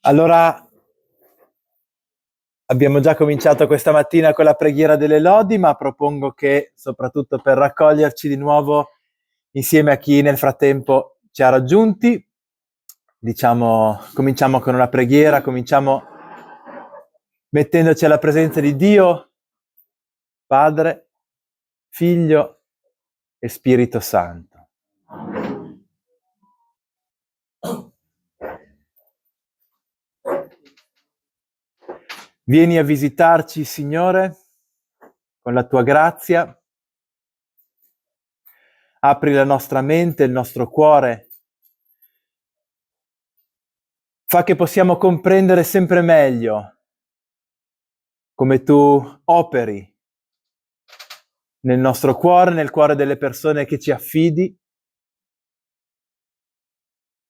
Allora, abbiamo già cominciato questa mattina con la preghiera delle lodi, ma propongo che, soprattutto per raccoglierci di nuovo insieme a chi nel frattempo ci ha raggiunti, cominciamo con una preghiera, cominciamo mettendoci alla presenza di Dio, Padre, Figlio e Spirito Santo. Vieni a visitarci, Signore, con la tua grazia. Apri la nostra mente, il nostro cuore. Fa che possiamo comprendere sempre meglio come tu operi nel nostro cuore, nel cuore delle persone che ci affidi,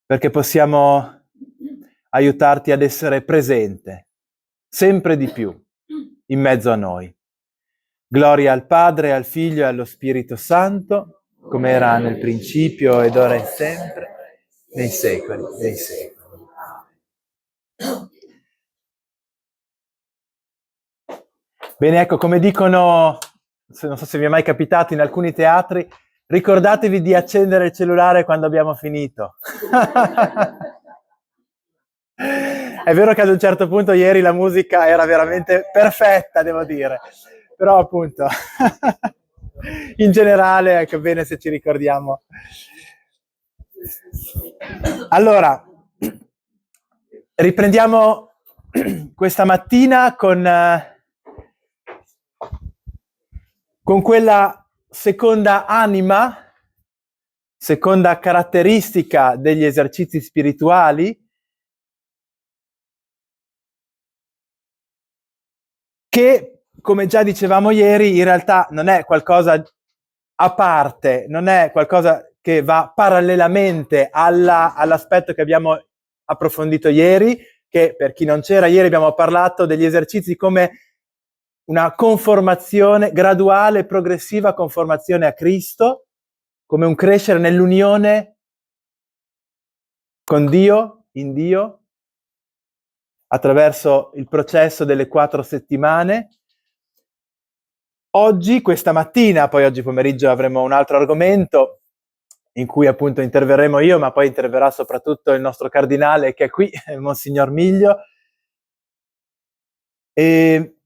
perché possiamo aiutarti ad essere presente sempre di più in mezzo a noi. Gloria al Padre, al Figlio e allo Spirito Santo, come era nel principio ed ora e sempre, nei secoli dei secoli. Bene, ecco, come dicono, non so se vi è mai capitato in alcuni teatri, ricordatevi di accendere il cellulare quando abbiamo finito. È vero che ad un certo punto ieri la musica era veramente perfetta, devo dire, però appunto, in generale, ecco, bene se ci ricordiamo. Allora, riprendiamo questa mattina con quella seconda anima, seconda caratteristica degli esercizi spirituali, che, come già dicevamo ieri, in realtà non è qualcosa a parte, non è qualcosa che va parallelamente all'aspetto che abbiamo approfondito ieri, che per chi non c'era, ieri abbiamo parlato degli esercizi come una conformazione graduale, progressiva conformazione a Cristo, come un crescere nell'unione con Dio, in Dio, attraverso il processo delle 4 settimane. Oggi, questa mattina, poi oggi pomeriggio avremo un altro argomento in cui appunto interverremo io, ma poi interverrà soprattutto il nostro cardinale che è qui, il Monsignor Miglio. E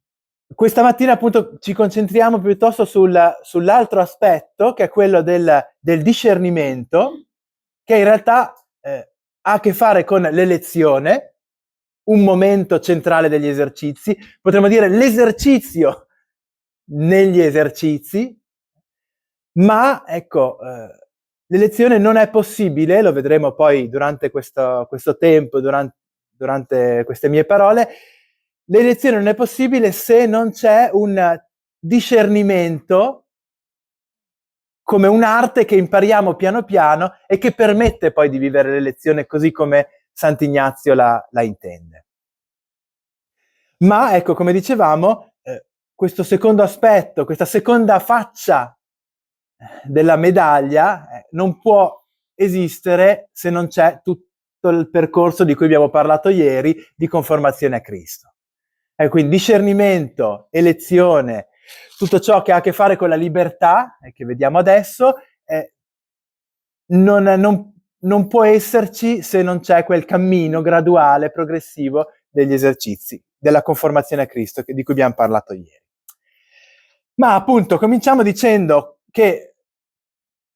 questa mattina appunto ci concentriamo piuttosto sull'altro aspetto, che è quello del discernimento, che in realtà ha a che fare con l'elezione, un momento centrale degli esercizi, potremmo dire l'esercizio negli esercizi, ma ecco, l'elezione non è possibile, lo vedremo poi durante questo tempo, durante queste mie parole. L'elezione non è possibile se non c'è un discernimento come un'arte che impariamo piano piano e che permette poi di vivere l'elezione così come Sant'Ignazio la intende. Ma ecco, come dicevamo, questo secondo aspetto, questa seconda faccia della medaglia non può esistere se non c'è tutto il percorso di cui abbiamo parlato ieri di conformazione a Cristo. Quindi discernimento, elezione, tutto ciò che ha a che fare con la libertà, che vediamo adesso, non può esserci se non c'è quel cammino graduale, progressivo degli esercizi, della conformazione a Cristo, di cui abbiamo parlato ieri. Ma appunto cominciamo dicendo che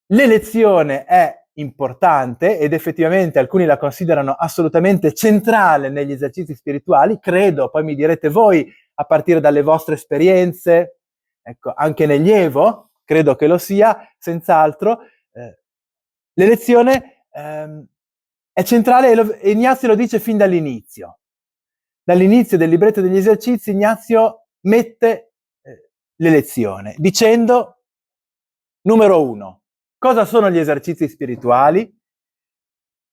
l'elezione è importante ed effettivamente alcuni la considerano assolutamente centrale negli esercizi spirituali, credo, poi mi direte voi, a partire dalle vostre esperienze, ecco, anche negli Evo, credo che lo sia, senz'altro. L'elezione è centrale e Ignazio lo dice fin dall'inizio. Dall'inizio del libretto degli esercizi Ignazio mette l'elezione, dicendo, numero 1, cosa sono gli esercizi spirituali?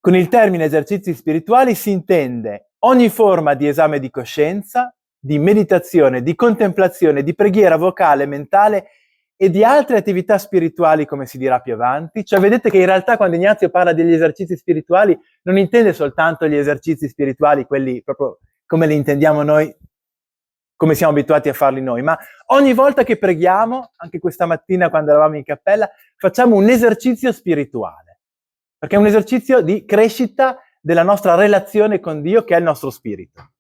Con il termine esercizi spirituali si intende ogni forma di esame di coscienza, di meditazione, di contemplazione, di preghiera vocale, mentale e di altre attività spirituali, come si dirà più avanti. Cioè vedete che in realtà quando Ignazio parla degli esercizi spirituali non intende soltanto gli esercizi spirituali, quelli proprio come li intendiamo noi, come siamo abituati a farli noi, ma ogni volta che preghiamo, anche questa mattina quando eravamo in cappella, facciamo un esercizio spirituale, perché è un esercizio di crescita della nostra relazione con Dio, che è il nostro spirito.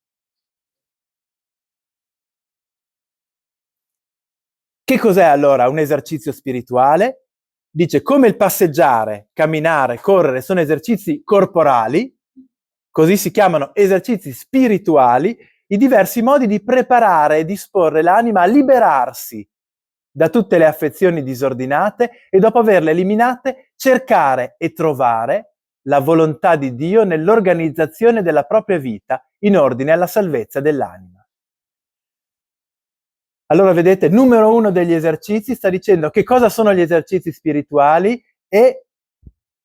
Che cos'è allora un esercizio spirituale? Dice, come il passeggiare, camminare, correre sono esercizi corporali, così si chiamano esercizi spirituali, i diversi modi di preparare e disporre l'anima a liberarsi da tutte le affezioni disordinate e dopo averle eliminate, cercare e trovare la volontà di Dio nell'organizzazione della propria vita in ordine alla salvezza dell'anima. Allora vedete, numero 1 degli esercizi sta dicendo che cosa sono gli esercizi spirituali e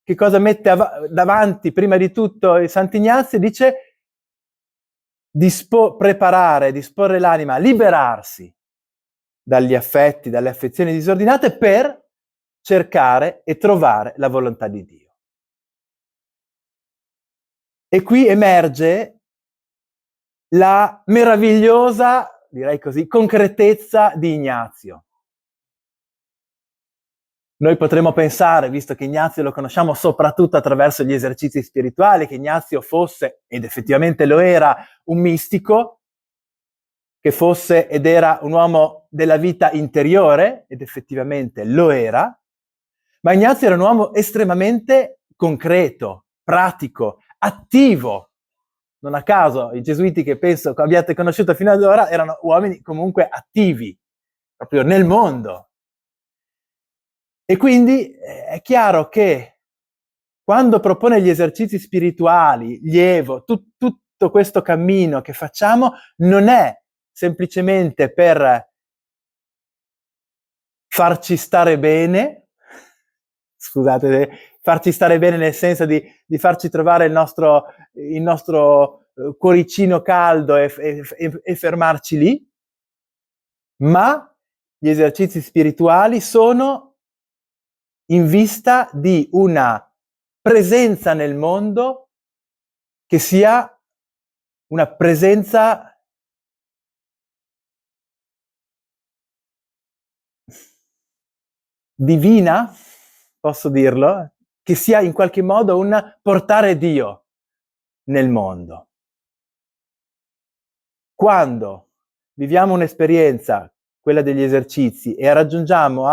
che cosa mette davanti prima di tutto il Sant'Ignazio, dice preparare, disporre l'anima a liberarsi dagli affetti, dalle affezioni disordinate per cercare e trovare la volontà di Dio. E qui emerge la meravigliosa, direi così, concretezza di Ignazio. Noi potremmo pensare, visto che Ignazio lo conosciamo soprattutto attraverso gli esercizi spirituali, che Ignazio fosse, ed effettivamente lo era, un mistico, che fosse ed era un uomo della vita interiore, ed effettivamente lo era, ma Ignazio era un uomo estremamente concreto, pratico, attivo. Non a caso i gesuiti che penso che abbiate conosciuto fino ad ora erano uomini comunque attivi, proprio nel mondo. E quindi è chiaro che quando propone gli esercizi spirituali, gli Evo, tutto questo cammino che facciamo, non è semplicemente per farci stare bene, scusate, farci stare bene nel senso di farci trovare il nostro cuoricino caldo e fermarci lì, ma gli esercizi spirituali sono in vista di una presenza nel mondo che sia una presenza divina, posso dirlo, che sia in qualche modo un portare Dio nel mondo. Quando viviamo un'esperienza, quella degli esercizi, e raggiungiamo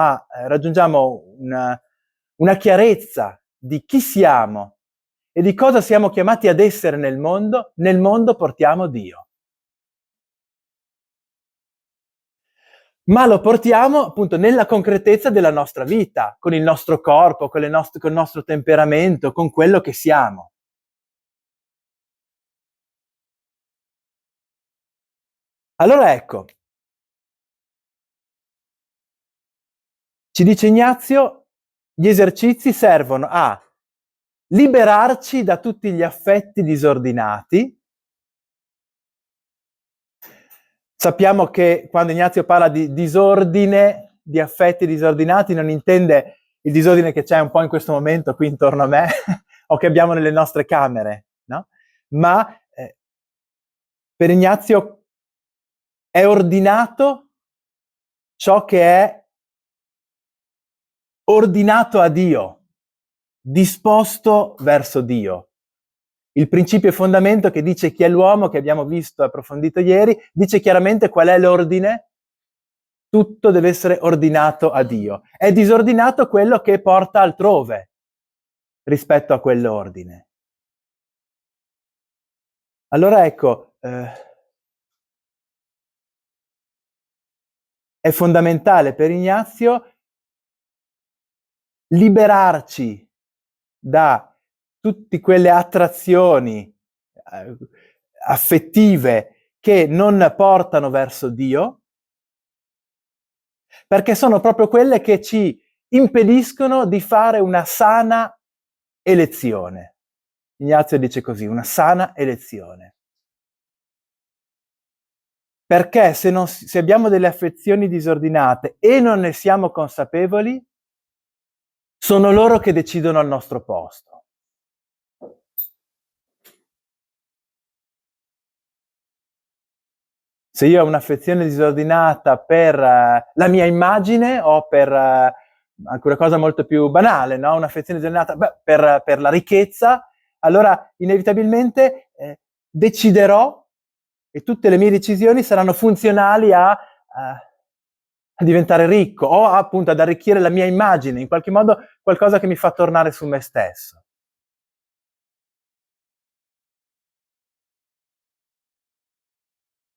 una chiarezza di chi siamo e di cosa siamo chiamati ad essere nel mondo portiamo Dio. Ma lo portiamo appunto nella concretezza della nostra vita, con il nostro corpo, con il nostro temperamento, con quello che siamo. Allora ecco, ci dice Ignazio, gli esercizi servono a liberarci da tutti gli affetti disordinati. Sappiamo che quando Ignazio parla di disordine, di affetti disordinati, non intende il disordine che c'è un po' in questo momento qui intorno a me o che abbiamo nelle nostre camere, no? Ma per Ignazio è ordinato ciò che è ordinato a Dio, disposto verso Dio. Il principio e fondamento che dice chi è l'uomo, che abbiamo visto e approfondito ieri, dice chiaramente qual è l'ordine. Tutto deve essere ordinato a Dio. È disordinato quello che porta altrove rispetto a quell'ordine. Allora ecco, è fondamentale per Ignazio liberarci da tutte quelle attrazioni affettive che non portano verso Dio, perché sono proprio quelle che ci impediscono di fare una sana elezione. Ignazio dice così, una sana elezione. Perché se abbiamo delle affezioni disordinate e non ne siamo consapevoli, sono loro che decidono al nostro posto. Se io ho un'affezione disordinata per la mia immagine o per anche una cosa molto più banale, no? Un'affezione disordinata per la ricchezza, allora inevitabilmente deciderò e tutte le mie decisioni saranno funzionali a diventare ricco o appunto ad arricchire la mia immagine, in qualche modo qualcosa che mi fa tornare su me stesso.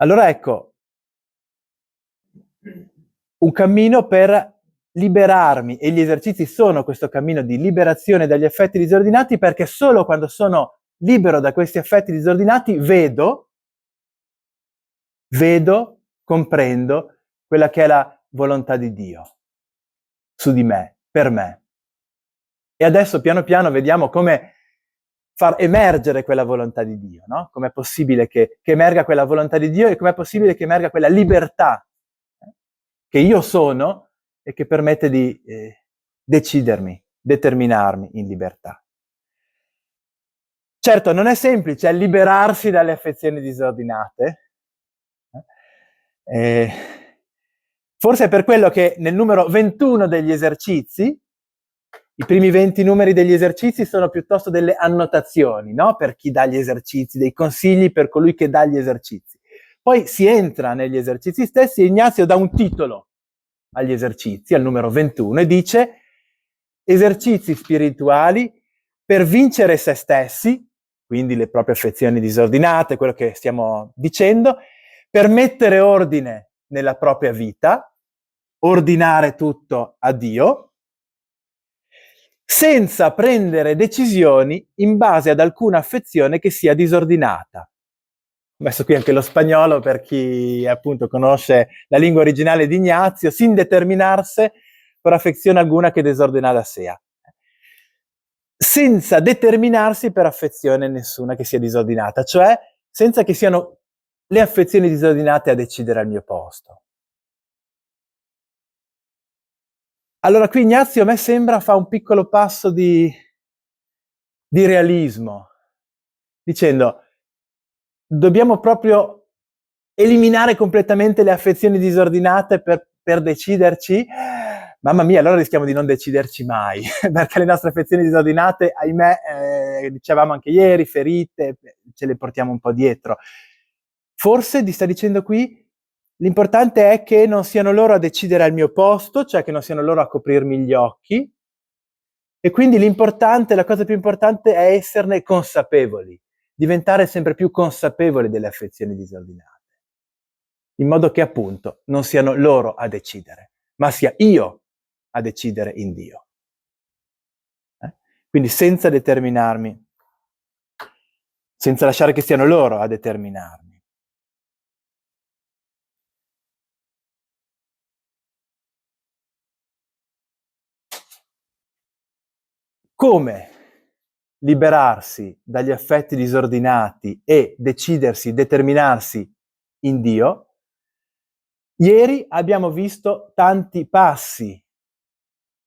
Allora ecco, un cammino per liberarmi, e gli esercizi sono questo cammino di liberazione dagli affetti disordinati, perché solo quando sono libero da questi affetti disordinati vedo, comprendo quella che è la volontà di Dio su di me, per me. E adesso piano piano vediamo come far emergere quella volontà di Dio, no? Com'è possibile che emerga quella volontà di Dio e com'è possibile che emerga quella libertà che io sono e che permette di decidermi, determinarmi in libertà. Certo, non è semplice liberarsi dalle affezioni disordinate. Forse è per quello che nel numero 21 degli esercizi, i primi 20 numeri degli esercizi sono piuttosto delle annotazioni, no? Per chi dà gli esercizi, dei consigli per colui che dà gli esercizi. Poi si entra negli esercizi stessi e Ignazio dà un titolo agli esercizi, al numero 21, e dice: esercizi spirituali per vincere se stessi, quindi le proprie affezioni disordinate, quello che stiamo dicendo, per mettere ordine nella propria vita, ordinare tutto a Dio, senza prendere decisioni in base ad alcuna affezione che sia disordinata. Ho messo qui anche lo spagnolo per chi appunto conosce la lingua originale di Ignazio, sin determinarse per affezione alguna che desordinada sia. Senza determinarsi per affezione nessuna che sia disordinata, cioè senza che siano le affezioni disordinate a decidere al mio posto. Allora qui Ignazio a me sembra fa un piccolo passo di realismo, dicendo dobbiamo proprio eliminare completamente le affezioni disordinate per deciderci. Mamma mia, allora rischiamo di non deciderci mai, perché le nostre affezioni disordinate, ahimè, dicevamo anche ieri, ferite, ce le portiamo un po' dietro. Forse, ti sta dicendo qui, l'importante è che non siano loro a decidere al mio posto, cioè che non siano loro a coprirmi gli occhi, e quindi l'importante, la cosa più importante è esserne consapevoli, diventare sempre più consapevoli delle affezioni disordinate, in modo che appunto non siano loro a decidere, ma sia io a decidere in Dio. Quindi senza determinarmi, senza lasciare che siano loro a determinarmi. Come liberarsi dagli affetti disordinati e decidersi, determinarsi in Dio? Ieri abbiamo visto tanti passi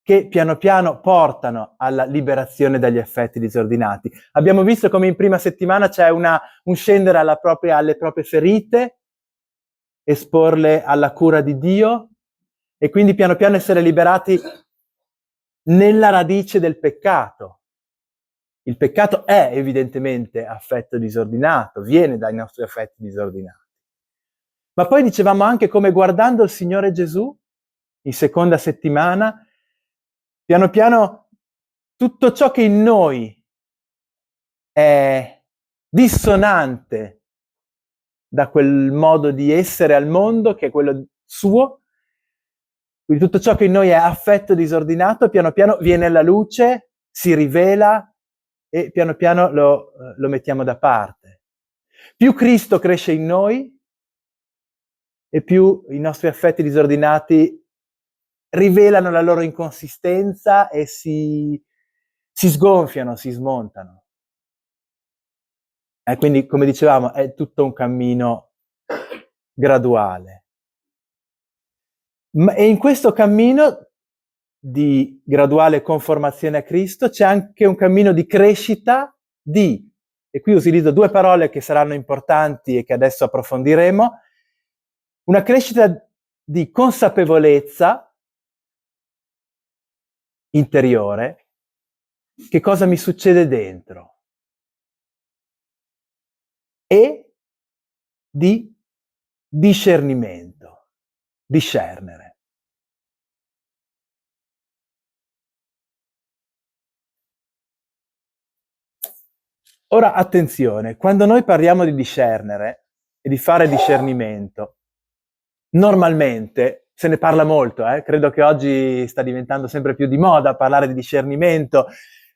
che piano piano portano alla liberazione dagli affetti disordinati. Abbiamo visto come in prima settimana c'è un scendere alle proprie ferite, esporle alla cura di Dio e quindi piano piano essere liberati nella radice del peccato. Il peccato è evidentemente affetto disordinato, viene dai nostri affetti disordinati. Ma poi dicevamo anche come guardando il Signore Gesù, in seconda settimana, piano piano tutto ciò che in noi è dissonante da quel modo di essere al mondo che è quello suo, quindi tutto ciò che in noi è affetto disordinato, piano piano viene alla luce, si rivela e piano piano lo mettiamo da parte. Più Cristo cresce in noi e più i nostri affetti disordinati rivelano la loro inconsistenza e si sgonfiano, si smontano. Quindi, come dicevamo, è tutto un cammino graduale. E in questo cammino di graduale conformazione a Cristo c'è anche un cammino di crescita e qui utilizzo due parole che saranno importanti e che adesso approfondiremo, una crescita di consapevolezza interiore, che cosa mi succede dentro, e di discernimento, discernere. Ora attenzione, quando noi parliamo di discernere e di fare discernimento, normalmente se ne parla molto, credo che oggi sta diventando sempre più di moda parlare di discernimento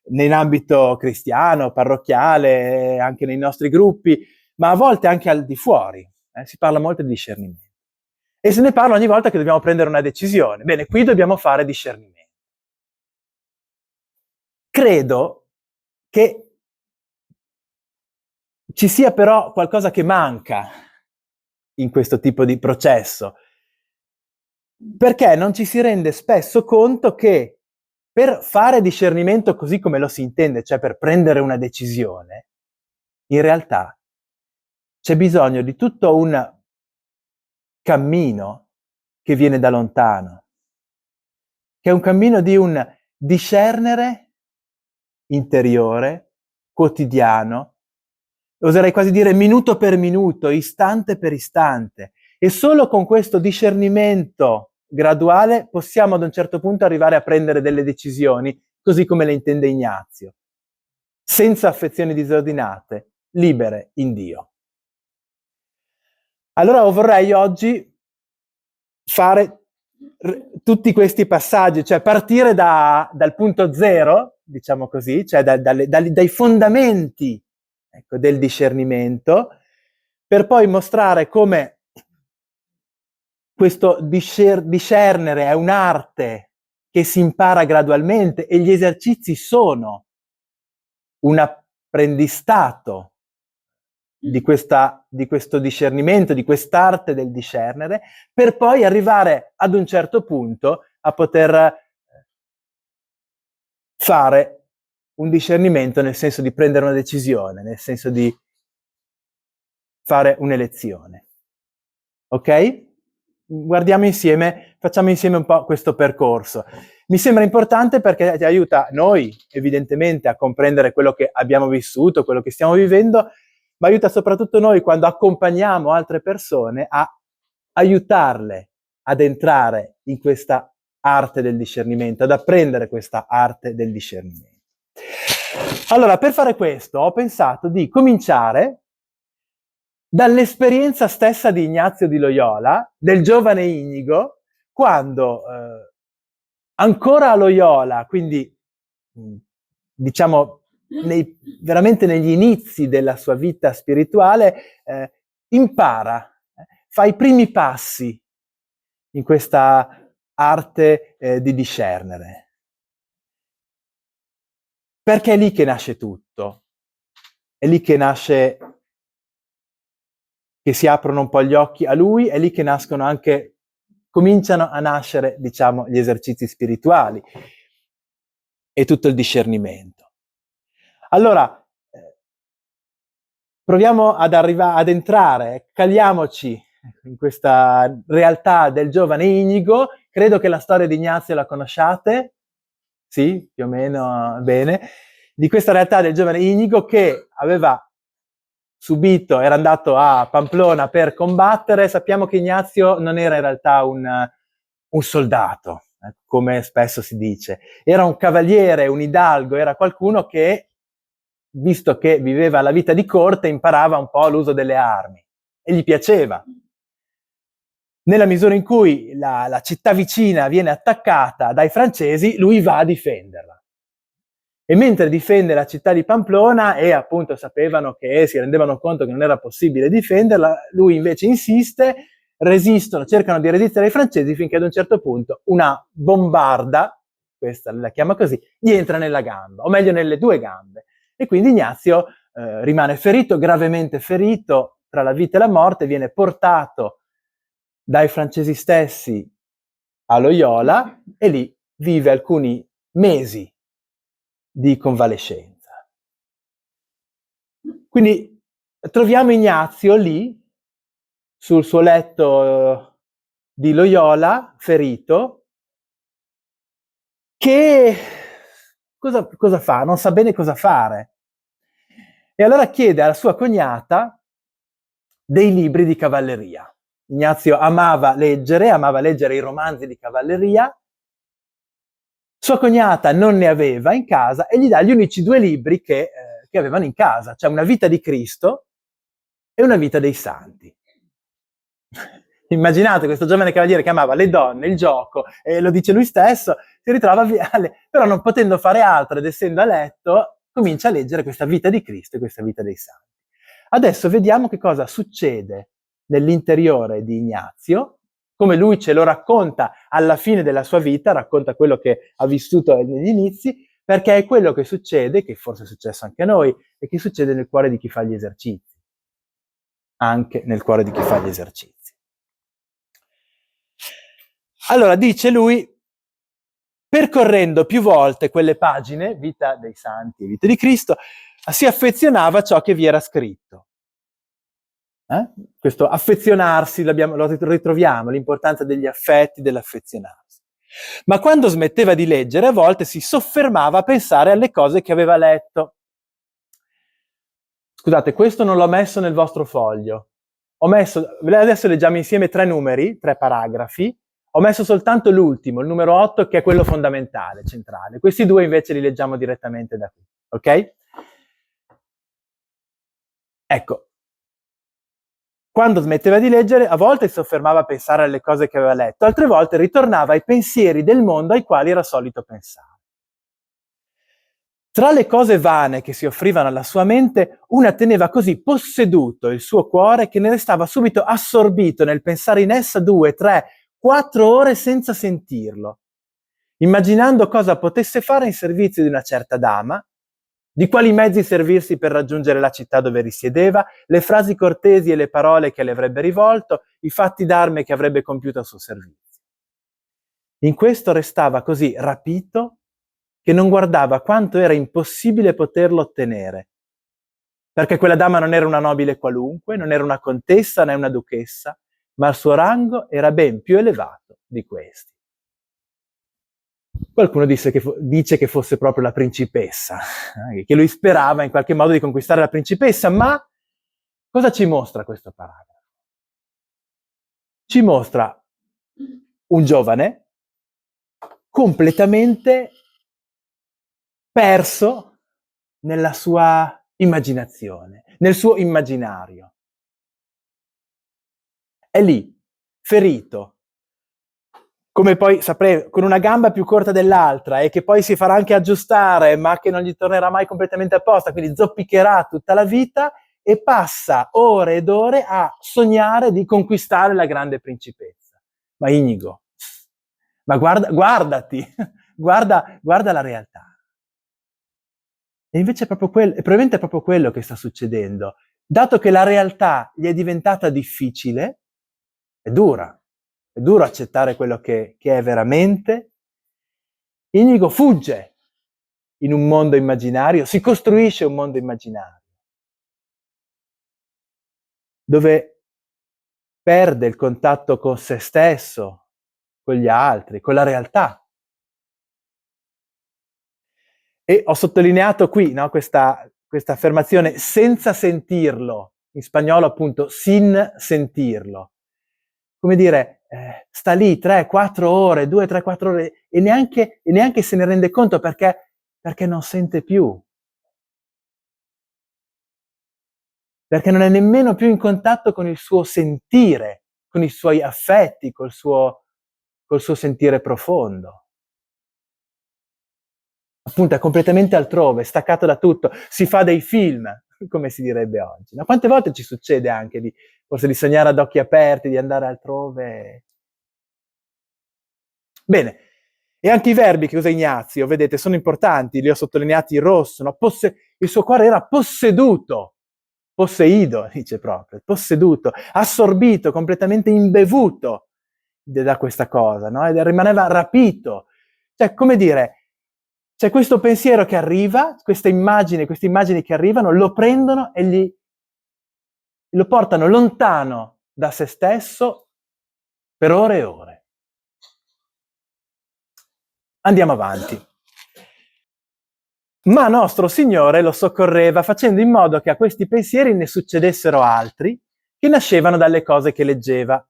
nell'ambito cristiano, parrocchiale, anche nei nostri gruppi, ma a volte anche al di fuori, si parla molto di discernimento. E se ne parla ogni volta che dobbiamo prendere una decisione. Bene, qui dobbiamo fare discernimento. Credo che ci sia però qualcosa che manca in questo tipo di processo, perché non ci si rende spesso conto che per fare discernimento così come lo si intende, cioè per prendere una decisione, in realtà c'è bisogno di tutto un cammino che viene da lontano, che è un cammino di un discernere interiore, quotidiano, oserei quasi dire minuto per minuto, istante per istante. E solo con questo discernimento graduale possiamo ad un certo punto arrivare a prendere delle decisioni, così come le intende Ignazio, senza affezioni disordinate, libere in Dio. Allora vorrei oggi fare tutti questi passaggi, cioè partire dal punto zero, diciamo così, cioè dai fondamenti, ecco, del discernimento, per poi mostrare come questo discernere è un'arte che si impara gradualmente e gli esercizi sono un apprendistato di questo discernimento, di quest'arte del discernere, per poi arrivare ad un certo punto a poter fare un discernimento nel senso di prendere una decisione, nel senso di fare un'elezione. Ok? Guardiamo insieme, facciamo insieme un po' questo percorso. Mi sembra importante perché ti aiuta noi, evidentemente, a comprendere quello che abbiamo vissuto, quello che stiamo vivendo, ma aiuta soprattutto noi quando accompagniamo altre persone a aiutarle ad entrare in questa arte del discernimento, ad apprendere questa arte del discernimento. Allora, per fare questo ho pensato di cominciare dall'esperienza stessa di Ignazio di Loyola, del giovane Inigo, quando ancora a Loyola, quindi diciamo veramente negli inizi della sua vita spirituale, impara, fa i primi passi in questa arte di discernere. Perché è lì che nasce tutto, è lì che nasce, che si aprono un po' gli occhi a lui, è lì che nascono anche, cominciano a nascere, diciamo, gli esercizi spirituali e tutto il discernimento. Allora, proviamo ad entrare, caliamoci in questa realtà del giovane Inigo. Credo che la storia di Ignazio la conosciate, sì, più o meno bene, di questa realtà del giovane Inigo che aveva subito, era andato a Pamplona per combattere. Sappiamo che Ignazio non era in realtà un soldato, come spesso si dice, era un cavaliere, un hidalgo, era qualcuno che, visto che viveva la vita di corte, imparava un po' l'uso delle armi e gli piaceva. Nella misura in cui la città vicina viene attaccata dai francesi, lui va a difenderla. E mentre difende la città di Pamplona, e appunto sapevano che si rendevano conto che non era possibile difenderla, lui invece insiste, resistono, cercano di resistere ai francesi finché ad un certo punto una bombarda, questa la chiama così, gli entra nella gamba, o meglio nelle due gambe. E quindi Ignazio rimane ferito, gravemente ferito, tra la vita e la morte, viene portato dai francesi stessi a Loyola e lì vive alcuni mesi di convalescenza. Quindi troviamo Ignazio lì, sul suo letto di Loyola, ferito, che cosa fa? Non sa bene cosa fare. E allora chiede alla sua cognata dei libri di cavalleria. Ignazio amava leggere i romanzi di cavalleria. Sua cognata non ne aveva in casa e gli dà gli unici 2 libri che avevano in casa, cioè Una vita di Cristo e Una vita dei santi. Immaginate questo giovane cavaliere che amava le donne, il gioco, e lo dice lui stesso, si ritrova però non potendo fare altro ed essendo a letto, comincia a leggere questa vita di Cristo e questa vita dei santi. Adesso vediamo che cosa succede nell'interiore di Ignazio, come lui ce lo racconta alla fine della sua vita, racconta quello che ha vissuto negli inizi, perché è quello che succede, che forse è successo anche a noi, e che succede nel cuore di chi fa gli esercizi. Anche nel cuore di chi fa gli esercizi. Allora, dice lui, percorrendo più volte quelle pagine, vita dei santi e vita di Cristo, si affezionava a ciò che vi era scritto. Questo affezionarsi, lo ritroviamo, l'importanza degli affetti, dell'affezionarsi. Ma quando smetteva di leggere, a volte si soffermava a pensare alle cose che aveva letto. Scusate, questo non l'ho messo nel vostro foglio. Adesso leggiamo insieme 3 numeri, 3 paragrafi. Ho messo soltanto l'ultimo, il numero 8, che è quello fondamentale, centrale. Questi 2 invece li leggiamo direttamente da qui, ok? Ecco. Quando smetteva di leggere, a volte si soffermava a pensare alle cose che aveva letto, altre volte ritornava ai pensieri del mondo ai quali era solito pensare. Tra le cose vane che si offrivano alla sua mente, una teneva così posseduto il suo cuore che ne restava subito assorbito nel pensare in essa 2, 3, 4 ore senza sentirlo, immaginando cosa potesse fare in servizio di una certa dama, di quali mezzi servirsi per raggiungere la città dove risiedeva, le frasi cortesi e le parole che le avrebbe rivolto, i fatti d'arme che avrebbe compiuto a suo servizio. In questo restava così rapito che non guardava quanto era impossibile poterlo ottenere, perché quella dama non era una nobile qualunque, non era una contessa né una duchessa, ma il suo rango era ben più elevato di questi. Qualcuno dice che fosse proprio la principessa, che lui sperava in qualche modo di conquistare la principessa, ma cosa ci mostra questo paragrafo? Ci mostra un giovane completamente perso nella sua immaginazione, nel suo immaginario. È lì, ferito, come poi sapremo, con una gamba più corta dell'altra e che poi si farà anche aggiustare, ma che non gli tornerà mai completamente a posto, quindi zoppicherà tutta la vita e passa ore ed ore a sognare di conquistare la grande principessa. Ma Inigo, ma guardati, guarda la realtà. E invece è probabilmente è proprio quello che sta succedendo. Dato che la realtà gli è diventata difficile, è duro accettare quello che è veramente, Inigo fugge in un mondo immaginario, si costruisce un mondo immaginario, dove perde il contatto con se stesso, con gli altri, con la realtà. E ho sottolineato qui, no, questa affermazione senza sentirlo, in spagnolo appunto sin sentirlo. Come dire, sta lì 3-4 ore, 2-3-4 ore e neanche se ne rende conto perché non sente più. Perché non è nemmeno più in contatto con il suo sentire, con i suoi affetti, col suo sentire profondo. Appunto è completamente altrove, staccato da tutto, si fa dei film, come si direbbe oggi. No? Quante volte ci succede anche forse di sognare ad occhi aperti, di andare altrove? Bene, e anche i verbi che usa Ignazio, vedete, sono importanti, li ho sottolineati in rosso, no? Il suo cuore era posseduto posseido, dice proprio, posseduto, assorbito, completamente imbevuto da questa cosa, no? Ed rimaneva rapito. Cioè, come dire, c'è questo pensiero che arriva, queste immagini che arrivano, lo prendono e lo portano lontano da se stesso per ore e ore. Andiamo avanti. Ma nostro Signore lo soccorreva facendo in modo che a questi pensieri ne succedessero altri che nascevano dalle cose che leggeva.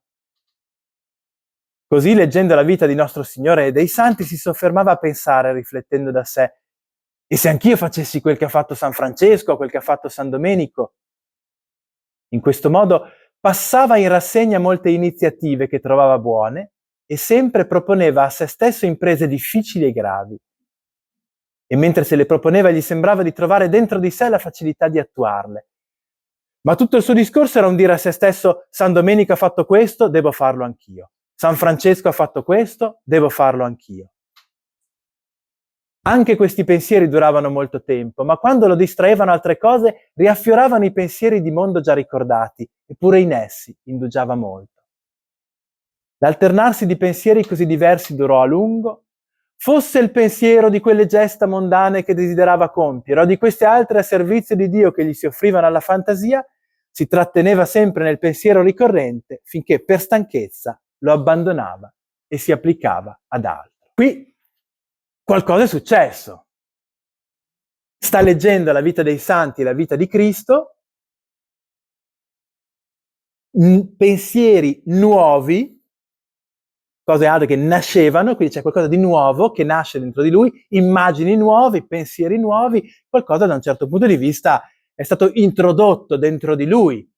Così, leggendo la vita di nostro Signore e dei santi, si soffermava a pensare, riflettendo da sé: e se anch'io facessi quel che ha fatto San Francesco o quel che ha fatto San Domenico? In questo modo passava in rassegna molte iniziative che trovava buone e sempre proponeva a se stesso imprese difficili e gravi. E mentre se le proponeva gli sembrava di trovare dentro di sé la facilità di attuarle. Ma tutto il suo discorso era un dire a se stesso: San Domenico ha fatto questo, devo farlo anch'io. San Francesco ha fatto questo, devo farlo anch'io. Anche questi pensieri duravano molto tempo, ma quando lo distraevano altre cose, riaffioravano i pensieri di mondo già ricordati, eppure in essi indugiava molto. L'alternarsi di pensieri così diversi durò a lungo. Fosse il pensiero di quelle gesta mondane che desiderava compiere, o di queste altre a servizio di Dio che gli si offrivano alla fantasia, si tratteneva sempre nel pensiero ricorrente finché per stanchezza lo abbandonava e si applicava ad altro. Qui qualcosa è successo. Sta leggendo la vita dei santi, la vita di Cristo, pensieri nuovi, cose altre che nascevano, quindi c'è qualcosa di nuovo che nasce dentro di lui, immagini nuovi, pensieri nuovi, qualcosa da un certo punto di vista è stato introdotto dentro di lui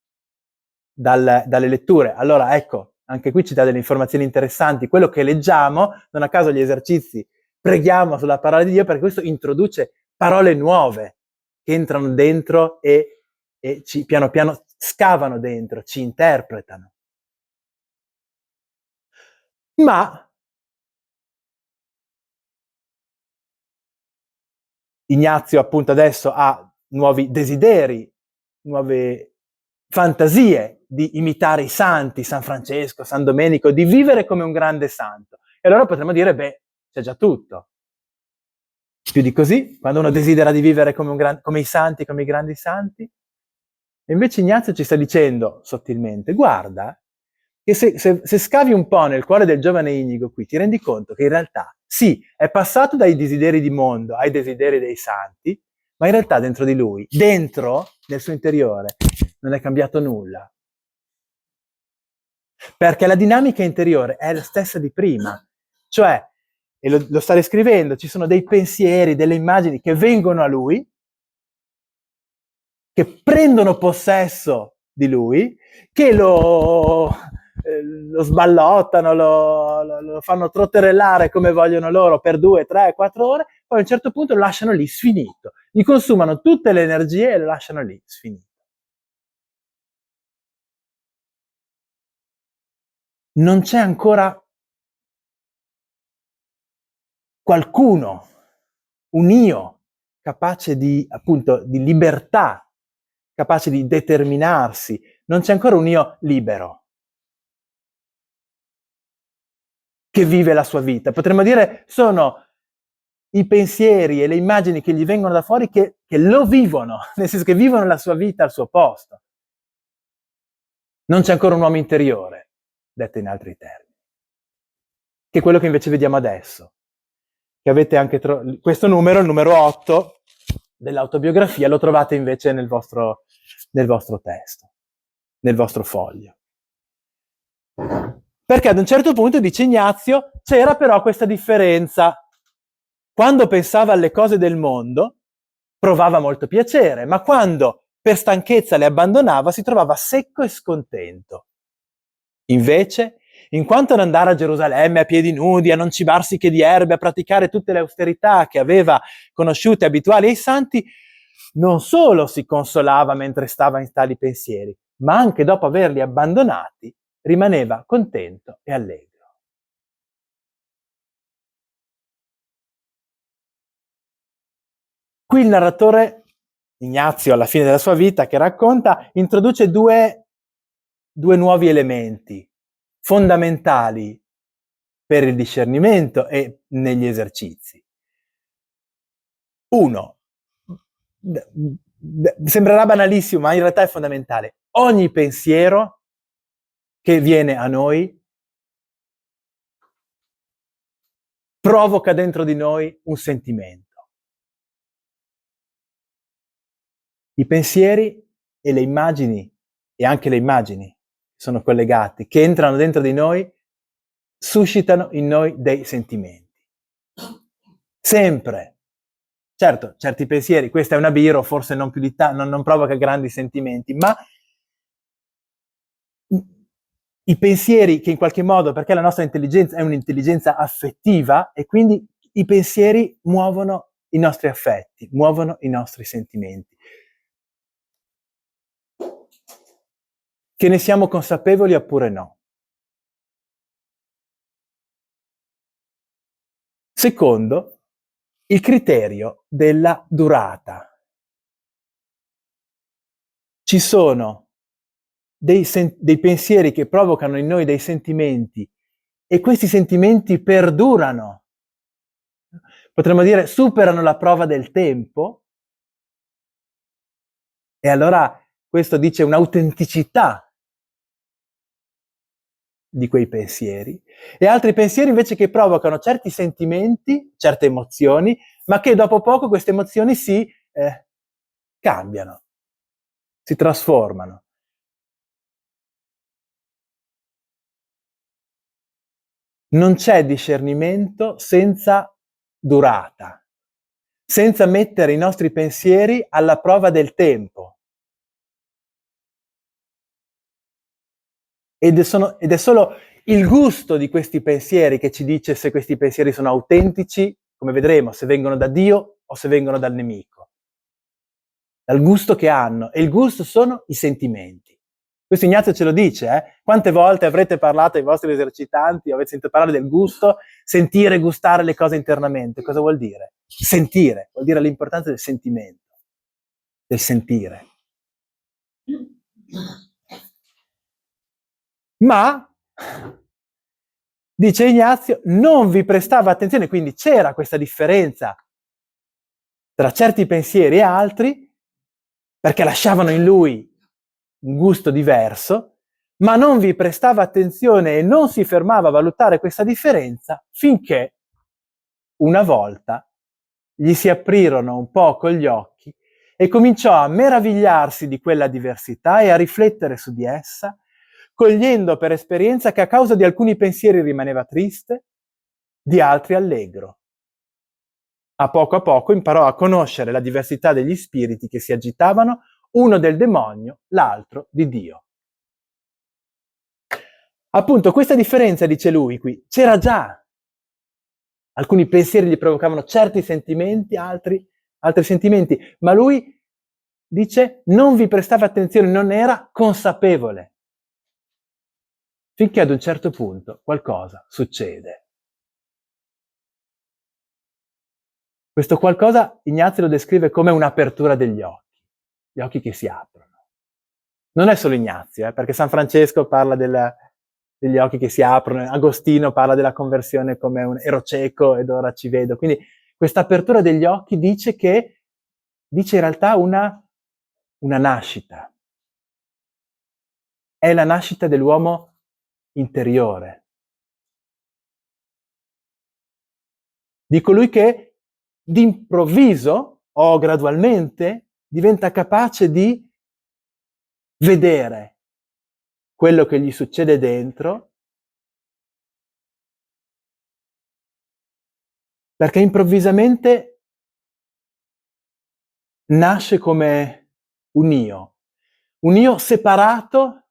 dalle letture. Allora ecco, anche qui ci dà delle informazioni interessanti. Quello che leggiamo, non a caso gli esercizi, preghiamo sulla parola di Dio, perché questo introduce parole nuove che entrano dentro e ci piano piano scavano dentro, ci interpretano. Ma Ignazio appunto adesso ha nuovi desideri, nuove fantasie di imitare i santi, San Francesco, San Domenico, di vivere come un grande santo. E allora potremmo dire, beh, c'è già tutto. Più di così, quando uno desidera di vivere come i santi, come i grandi santi. E invece Ignazio ci sta dicendo sottilmente: guarda, che se scavi un po' nel cuore del giovane Inigo qui, ti rendi conto che in realtà, sì, è passato dai desideri di mondo ai desideri dei santi, ma in realtà dentro di lui, dentro, nel suo interiore, non è cambiato nulla. Perché la dinamica interiore è la stessa di prima. Cioè, e lo sta descrivendo, ci sono dei pensieri, delle immagini che vengono a lui, che prendono possesso di lui, che lo sballottano, lo fanno trotterellare come vogliono loro per 2, 3, 4 ore, poi a un certo punto lo lasciano lì sfinito. Gli consumano tutte le energie e lo lasciano lì sfinito. Non c'è ancora qualcuno, un io, capace di, appunto, di libertà, capace di determinarsi. Non c'è ancora un io libero che vive la sua vita. Potremmo dire sono i pensieri e le immagini che gli vengono da fuori che lo vivono, nel senso che vivono la sua vita al suo posto. Non c'è ancora un uomo interiore, detto in altri termini, che è quello che invece vediamo adesso. Che avete anche questo numero, il numero 8 dell'autobiografia, lo trovate invece nel vostro testo, nel vostro foglio. Perché ad un certo punto, dice Ignazio, c'era però questa differenza. Quando pensava alle cose del mondo, provava molto piacere, ma quando per stanchezza le abbandonava, si trovava secco e scontento. Invece, in quanto ad andare a Gerusalemme a piedi nudi, a non cibarsi che di erbe, a praticare tutte le austerità che aveva conosciute abituali ai santi, non solo si consolava mentre stava in tali pensieri, ma anche dopo averli abbandonati, rimaneva contento e allegro. Qui il narratore Ignazio alla fine della sua vita che racconta, introduce due nuovi elementi fondamentali per il discernimento e negli esercizi. Uno, sembrerà banalissimo, ma in realtà è fondamentale. Ogni pensiero che viene a noi provoca dentro di noi un sentimento. I pensieri e le immagini, e anche le immagini sono collegati, che entrano dentro di noi, suscitano in noi dei sentimenti. Sempre. Certo, certi pensieri, questa è una biro, forse non più di non provoca grandi sentimenti, ma i pensieri che in qualche modo, perché la nostra intelligenza è un'intelligenza affettiva, e quindi i pensieri muovono i nostri affetti, muovono i nostri sentimenti. Che ne siamo consapevoli oppure no. Secondo, il criterio della durata. Ci sono dei pensieri che provocano in noi dei sentimenti e questi sentimenti perdurano. Potremmo dire superano la prova del tempo, e allora questo dice un'autenticità di quei pensieri, e altri pensieri invece che provocano certi sentimenti, certe emozioni, ma che dopo poco queste emozioni si cambiano, si trasformano. Non c'è discernimento senza durata, senza mettere i nostri pensieri alla prova del tempo. Ed è solo il gusto di questi pensieri che ci dice se questi pensieri sono autentici, come vedremo, se vengono da Dio o se vengono dal nemico. Dal gusto che hanno. E il gusto sono i sentimenti. Questo Ignazio ce lo dice, eh? Quante volte avrete parlato ai vostri esercitanti, avete sentito parlare del gusto, sentire, gustare le cose internamente. Cosa vuol dire? Sentire, vuol dire l'importanza del sentimento, del sentire. Ma, dice Ignazio, non vi prestava attenzione, quindi c'era questa differenza tra certi pensieri e altri, perché lasciavano in lui un gusto diverso, ma non vi prestava attenzione e non si fermava a valutare questa differenza finché una volta gli si aprirono un poco gli occhi e cominciò a meravigliarsi di quella diversità e a riflettere su di essa, cogliendo per esperienza che a causa di alcuni pensieri rimaneva triste, di altri allegro. A poco imparò a conoscere la diversità degli spiriti che si agitavano, uno del demonio, l'altro di Dio. Appunto, questa differenza, dice lui qui, c'era già. Alcuni pensieri gli provocavano certi sentimenti, altri sentimenti, ma lui dice non vi prestava attenzione, non era consapevole. Finché ad un certo punto qualcosa succede. Questo qualcosa Ignazio lo descrive come un'apertura degli occhi, gli occhi che si aprono. Non è solo Ignazio, perché San Francesco parla degli occhi che si aprono, Agostino parla della conversione come ero cieco ed ora ci vedo. Quindi questa apertura degli occhi dice in realtà una nascita. È la nascita dell'uomo interiore. Di colui che d'improvviso o gradualmente diventa capace di vedere quello che gli succede dentro, perché improvvisamente nasce come un io separato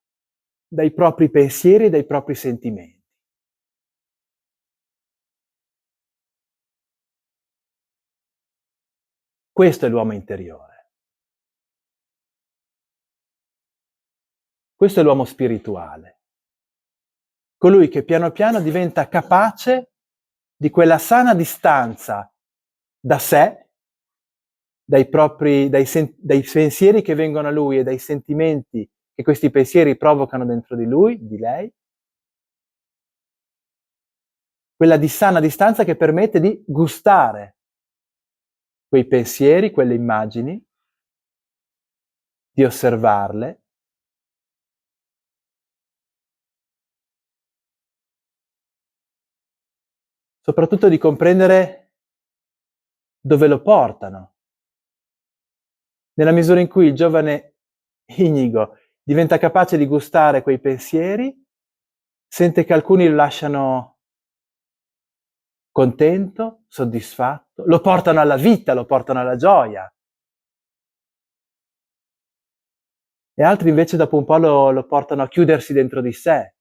dai propri pensieri e dai propri sentimenti. Questo è l'uomo interiore. Questo è l'uomo spirituale. Colui che piano piano diventa capace di quella sana distanza da sé dai pensieri che vengono a lui e dai sentimenti che questi pensieri provocano dentro di lui, di lei. Quella di sana distanza che permette di gustare quei pensieri, quelle immagini, di osservarle, soprattutto di comprendere dove lo portano. Nella misura in cui il giovane Inigo diventa capace di gustare quei pensieri, sente che alcuni lo lasciano contento, soddisfatto, lo portano alla vita, lo portano alla gioia. E altri invece dopo un po' lo portano a chiudersi dentro di sé,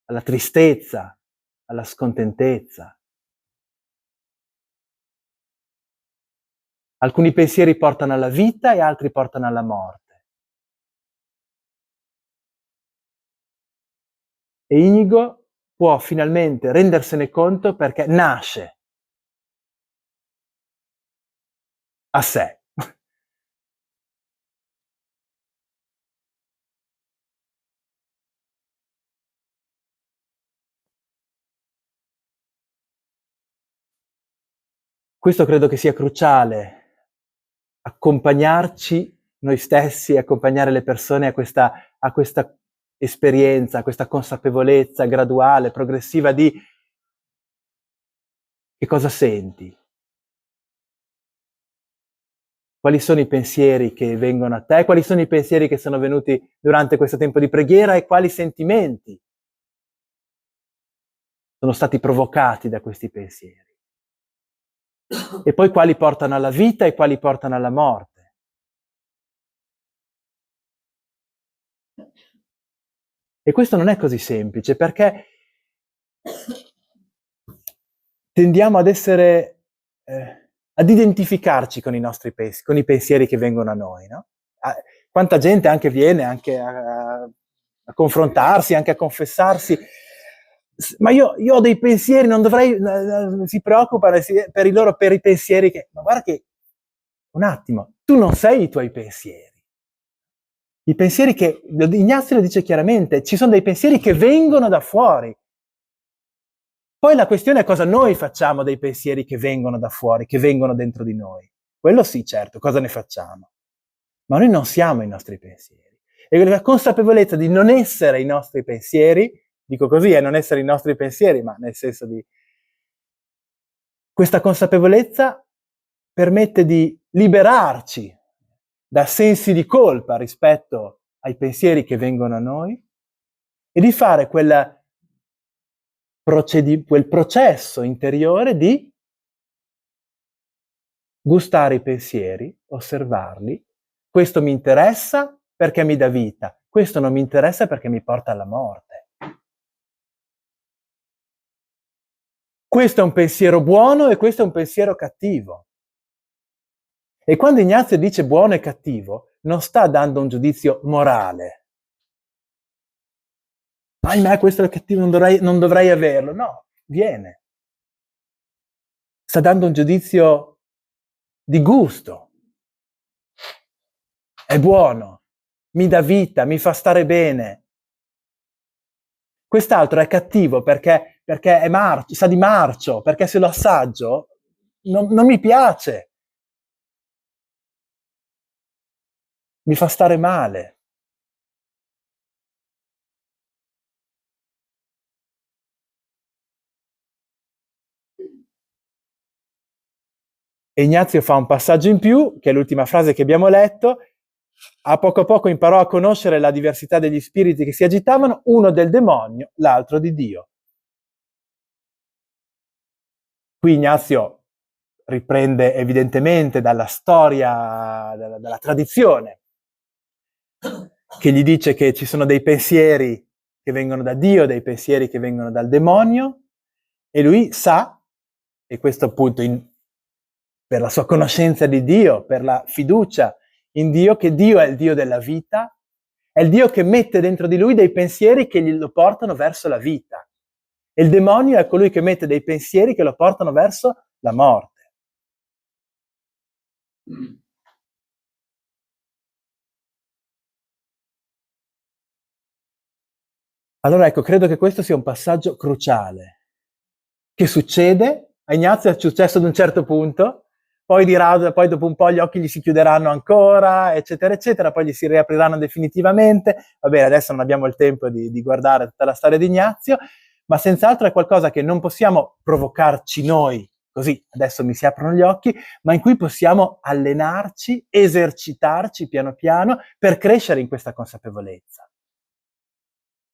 alla tristezza, alla scontentezza. Alcuni pensieri portano alla vita e altri portano alla morte. E Inigo può finalmente rendersene conto perché nasce a sé. Questo credo che sia cruciale, accompagnarci noi stessi, accompagnare le persone a questa esperienza, a questa consapevolezza graduale, progressiva di che cosa senti, quali sono i pensieri che vengono a te, quali sono i pensieri che sono venuti durante questo tempo di preghiera e quali sentimenti sono stati provocati da questi pensieri. E poi quali portano alla vita e quali portano alla morte. E questo non è così semplice perché tendiamo ad essere, ad identificarci con i nostri con i pensieri che vengono a noi, no? Quanta gente anche viene anche a confrontarsi, anche a confessarsi. Ma io ho dei pensieri, non dovrei, si preoccupano per i pensieri che, ma guarda che, un attimo, tu non sei i tuoi pensieri. I pensieri che, Ignazio lo dice chiaramente, ci sono dei pensieri che vengono da fuori. Poi la questione è cosa noi facciamo dei pensieri che vengono da fuori, che vengono dentro di noi. Quello sì, certo, cosa ne facciamo? Ma noi non siamo i nostri pensieri. E la consapevolezza di non essere i nostri pensieri, dico così, non essere i nostri pensieri, ma nel senso di... Questa consapevolezza permette di liberarci da sensi di colpa rispetto ai pensieri che vengono a noi e di fare quel processo interiore di gustare i pensieri, osservarli. Questo mi interessa perché mi dà vita, questo non mi interessa perché mi porta alla morte. Questo è un pensiero buono e questo è un pensiero cattivo. E quando Ignazio dice buono e cattivo, non sta dando un giudizio morale. Ahimè, questo è cattivo, non dovrei averlo. No, viene. Sta dando un giudizio di gusto. È buono, mi dà vita, mi fa stare bene. Quest'altro è cattivo perché è sa di marcio, perché se lo assaggio non mi piace. Mi fa stare male. E Ignazio fa un passaggio in più, che è l'ultima frase che abbiamo letto. A poco imparò a conoscere la diversità degli spiriti che si agitavano, uno del demonio, l'altro di Dio. Qui Ignazio riprende evidentemente dalla storia, dalla tradizione, che gli dice che ci sono dei pensieri che vengono da Dio, dei pensieri che vengono dal demonio, e lui sa, e questo appunto per la sua conoscenza di Dio, per la fiducia in Dio, che Dio è il Dio della vita, è il Dio che mette dentro di lui dei pensieri che lo portano verso la vita. E il demonio è colui che mette dei pensieri che lo portano verso la morte. Allora ecco, credo che questo sia un passaggio cruciale. Che succede? A Ignazio è successo ad un certo punto, poi dirà, poi dopo un po' gli occhi gli si chiuderanno ancora, eccetera, eccetera, poi gli si riapriranno definitivamente. Va bene, adesso non abbiamo il tempo di guardare tutta la storia di Ignazio, ma senz'altro è qualcosa che non possiamo provocarci noi, così adesso mi si aprono gli occhi, ma in cui possiamo allenarci, esercitarci piano piano per crescere in questa consapevolezza,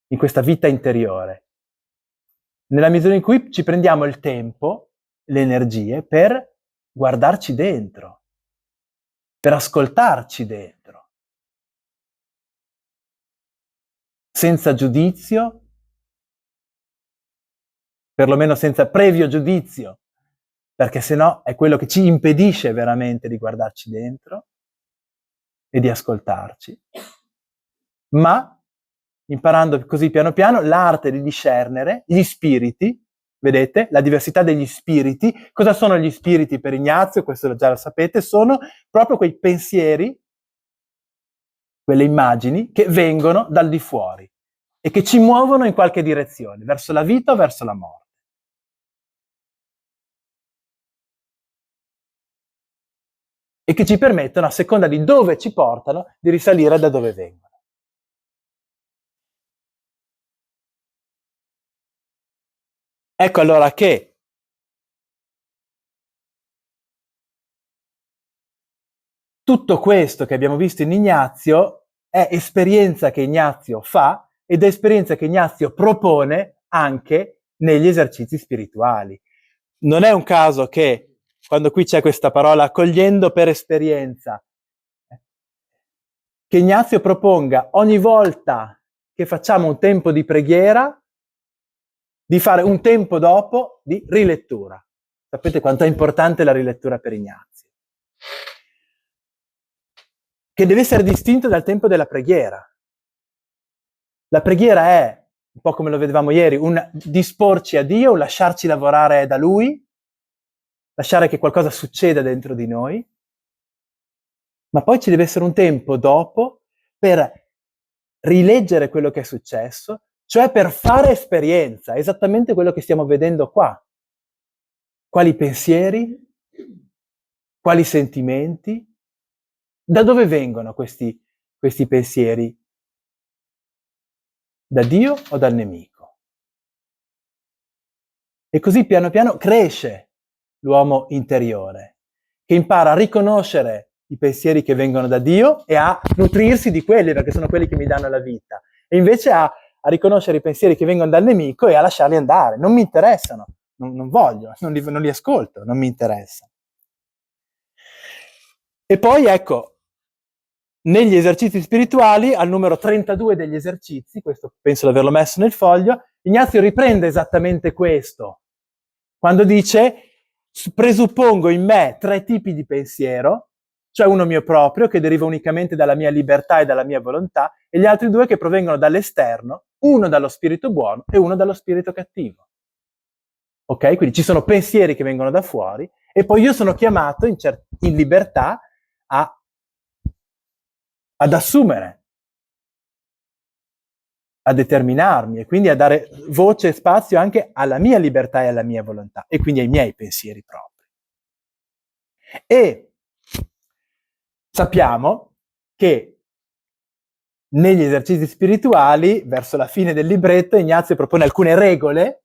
in questa vita interiore. Nella misura in cui ci prendiamo il tempo, le energie, per guardarci dentro, per ascoltarci dentro, senza giudizio, perlomeno senza previo giudizio, perché sennò è quello che ci impedisce veramente di guardarci dentro e di ascoltarci, ma imparando così piano piano l'arte di discernere gli spiriti. Vedete? La diversità degli spiriti. Cosa sono gli spiriti per Ignazio? Questo già lo sapete. Sono proprio quei pensieri, quelle immagini che vengono dal di fuori e che ci muovono in qualche direzione, verso la vita o verso la morte. E che ci permettono, a seconda di dove ci portano, di risalire da dove vengono. Ecco allora che tutto questo che abbiamo visto in Ignazio è esperienza che Ignazio fa ed è esperienza che Ignazio propone anche negli esercizi spirituali. Non è un caso che, quando qui c'è questa parola accogliendo per esperienza, che Ignazio proponga ogni volta che facciamo un tempo di preghiera di fare un tempo dopo di rilettura. Sapete quanto è importante la rilettura per Ignazio? Che deve essere distinto dal tempo della preghiera. La preghiera è, un po' come lo vedevamo ieri, un disporci a Dio, un lasciarci lavorare da Lui, lasciare che qualcosa succeda dentro di noi, ma poi ci deve essere un tempo dopo per rileggere quello che è successo, cioè per fare esperienza, esattamente quello che stiamo vedendo qua. Quali pensieri, quali sentimenti, da dove vengono questi pensieri? Da Dio o dal nemico? E così piano piano cresce l'uomo interiore, che impara a riconoscere i pensieri che vengono da Dio e a nutrirsi di quelli, perché sono quelli che mi danno la vita, e invece a riconoscere i pensieri che vengono dal nemico e a lasciarli andare. Non mi interessano, non voglio, non li ascolto, non mi interessano. E poi ecco, negli esercizi spirituali, al numero 32 degli esercizi, questo penso di averlo messo nel foglio, Ignazio riprende esattamente questo, quando dice: presuppongo in me 3 tipi di pensiero, cioè uno mio proprio, che deriva unicamente dalla mia libertà e dalla mia volontà, e gli altri 2 che provengono dall'esterno, uno dallo spirito buono e uno dallo spirito cattivo. Ok? Quindi ci sono pensieri che vengono da fuori, e poi io sono chiamato in libertà ad assumere, a determinarmi e quindi a dare voce e spazio anche alla mia libertà e alla mia volontà e quindi ai miei pensieri propri. E sappiamo che negli esercizi spirituali, verso la fine del libretto, Ignazio propone alcune regole.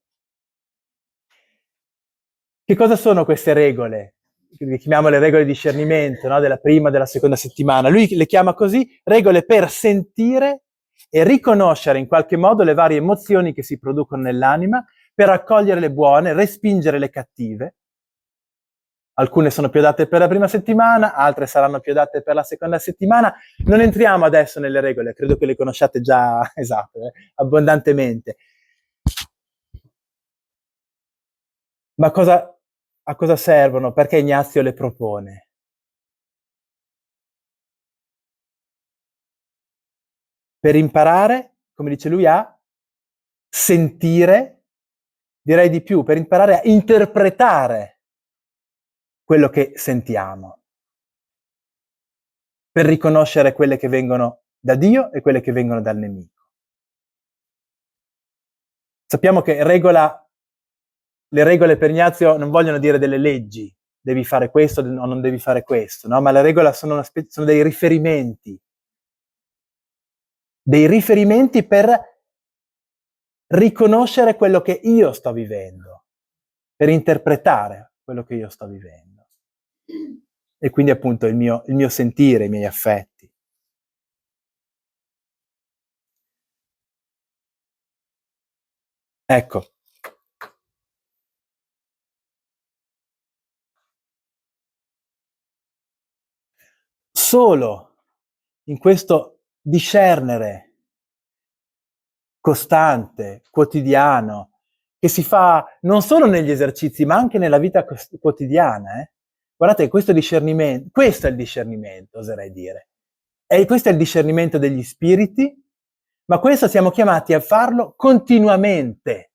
Che cosa sono queste regole? Le chiamiamo le regole di discernimento, no? Della prima e della seconda settimana. Lui le chiama così: regole per sentire e riconoscere in qualche modo le varie emozioni che si producono nell'anima, per accogliere le buone, respingere le cattive. Alcune sono più adatte per la prima settimana, altre saranno più adatte per la seconda settimana. Non entriamo adesso nelle regole, credo che le conosciate già, esatto, abbondantemente. Ma a cosa servono? Perché Ignazio le propone? Per imparare, come dice lui, a sentire, direi di più, per imparare a interpretare quello che sentiamo, per riconoscere quelle che vengono da Dio e quelle che vengono dal nemico. Sappiamo che le regole per Ignazio non vogliono dire delle leggi, devi fare questo o non devi fare questo, no? Ma le regole sono dei riferimenti per riconoscere quello che io sto vivendo, per interpretare quello che io sto vivendo. E quindi appunto il mio sentire, i miei affetti. Ecco. Solo in questo discernere costante, quotidiano, che si fa non solo negli esercizi, ma anche nella vita quotidiana. Guardate, questo è il discernimento, oserei dire. E questo è il discernimento degli spiriti, ma questo siamo chiamati a farlo continuamente.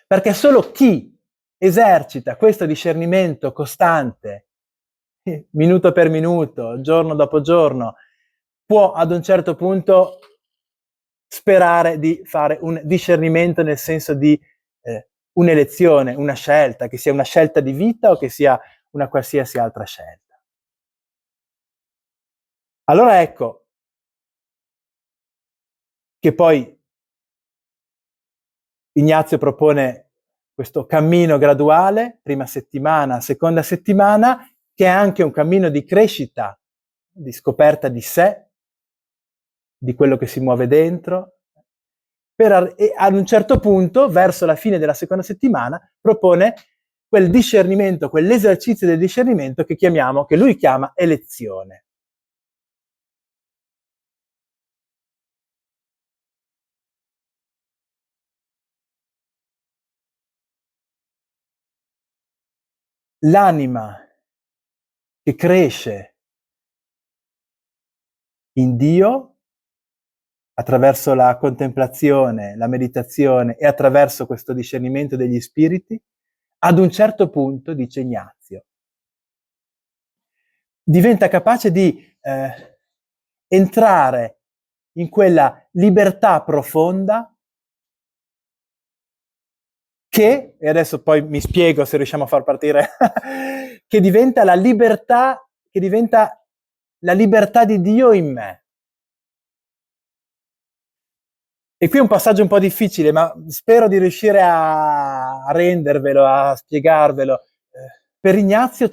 Perché solo chi esercita questo discernimento costante, minuto per minuto, giorno dopo giorno, può ad un certo punto sperare di fare un discernimento nel senso di un'elezione, una scelta, che sia una scelta di vita o che sia una qualsiasi altra scelta. Allora ecco che poi Ignazio propone questo cammino graduale, prima settimana, seconda settimana, che è anche un cammino di crescita, di scoperta di sé, di quello che si muove dentro, e ad un certo punto, verso la fine della seconda settimana, propone quel discernimento, quell'esercizio del discernimento che lui chiama elezione. L'anima che cresce in Dio attraverso la contemplazione, la meditazione e attraverso questo discernimento degli spiriti, ad un certo punto, dice Ignazio, diventa capace di entrare in quella libertà profonda che, e adesso poi mi spiego se riusciamo a far partire, che diventa la libertà di Dio in me. E qui è un passaggio un po' difficile, ma spero di riuscire a rendervelo, a spiegarvelo. Per Ignazio